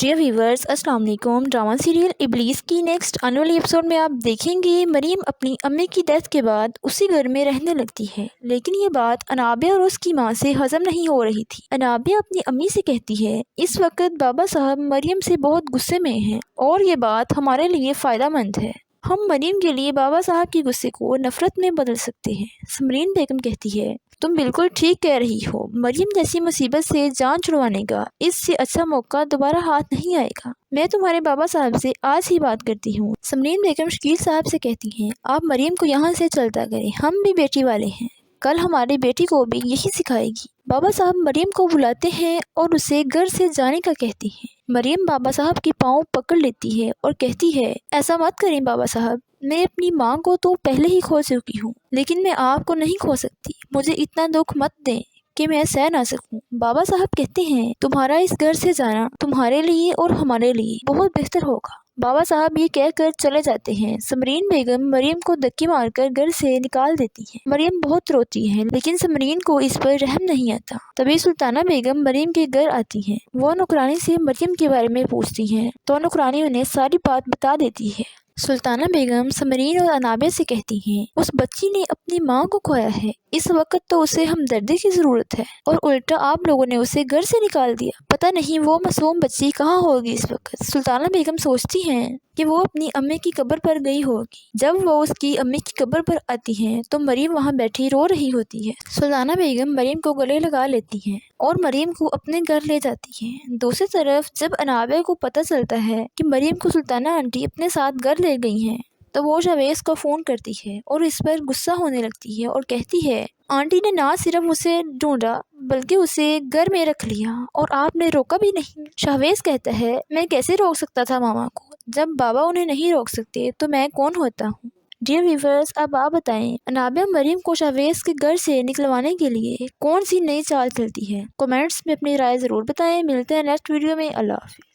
Dear viewers, अस्सलाम वालेकुम। Drama serial इब्लीस की नेक्स्ट आने वाली एपिसोड में आप देखेंगे मरीम अपनी अम्मी की डेथ के बाद उसी घर में रहने लगती है। लेकिन ये बात अनाबिया और उसकी माँ से हजम नहीं हो रही थी। अनाबिया अपनी अम्मी से कहती है, इस वक्त बाबा साहब मरियम से बहुत गुस्से में हैं और ये बात हमारे लिए फ़ायदा मंद है। हम मरीम के लिए बाबा साहब के गुस्से को नफरत में बदल सकते हैं। समरीन बेगम कहती है, तुम बिल्कुल ठीक कह रही हो। मरियम जैसी मुसीबत से जान छुड़वाने का इससे अच्छा मौका दोबारा हाथ नहीं आएगा। मैं तुम्हारे बाबा साहब से आज ही बात करती हूँ। समरीन बेगम शकील साहब से कहती हैं, आप मरियम को यहाँ से चलता करें, हम भी बेटी वाले हैं, कल हमारी बेटी को भी यही सिखाएगी। बाबा साहब मरियम को बुलाते हैं और उसे घर से जाने का कहती हैं। मरियम बाबा साहब की पाँव पकड़ लेती है और कहती है, ऐसा मत करें बाबा साहब, मैं अपनी माँ को तो पहले ही खो चुकी हूँ, लेकिन मैं आपको नहीं खो सकती। मुझे इतना दुख मत दें कि मैं सह ना सकूं। बाबा साहब कहते हैं, तुम्हारा इस घर से जाना तुम्हारे लिए और हमारे लिए बहुत बेहतर होगा। बाबा साहब ये कहकर चले जाते हैं। समरीन बेगम मरियम को धक्के मारकर घर से निकाल देती है। मरियम बहुत रोती है, लेकिन समरीन को इस पर रहम नहीं आता। तभी सुल्ताना बेगम मरियम के घर आती हैं। वो नौकरानी से मरियम के बारे में पूछती हैं, तो नौकरानी उन्हें सारी बात बता देती है। सुल्ताना बेगम समरीन और अनाबिया से कहती हैं, उस बच्ची ने अपनी माँ को खोया है, इस वक्त तो उसे हमदर्दी की जरूरत है और उल्टा आप लोगों ने उसे घर से निकाल दिया। पता नहीं वो मासूम बच्ची कहाँ होगी इस वक्त। सुल्ताना बेगम सोचती हैं कि वो अपनी अम्मी की कब्र पर गई होगी। जब वो उसकी अम्मी की कब्र पर आती हैं तो मरियम वहाँ बैठी रो रही होती है। सुल्ताना बेगम मरियम को गले लगा लेती हैं और मरियम को अपने घर ले जाती हैं। दूसरी तरफ जब अनाबिया को पता चलता है कि मरियम को सुल्ताना आंटी अपने साथ घर ले गई हैं, तो वो जावेद को फ़ोन करती है और इस पर गुस्सा होने लगती है और कहती है, आंटी ने ना सिर्फ उसे ढूंढा बल्कि उसे घर में रख लिया और आपने रोका भी नहीं। शाहवेज कहता है, मैं कैसे रोक सकता था मामा को, जब बाबा उन्हें नहीं रोक सकते तो मैं कौन होता हूँ। डियर व्यूवर्स, अब आप बताएं, अनाबिया मरियम को शाहवेज के घर से निकलवाने के लिए कौन सी नई चाल चलती है। कमेंट्स में अपनी राय ज़रूर बताएं। मिलते हैं नेक्स्ट वीडियो में। अल्लाह हाफ़िज़।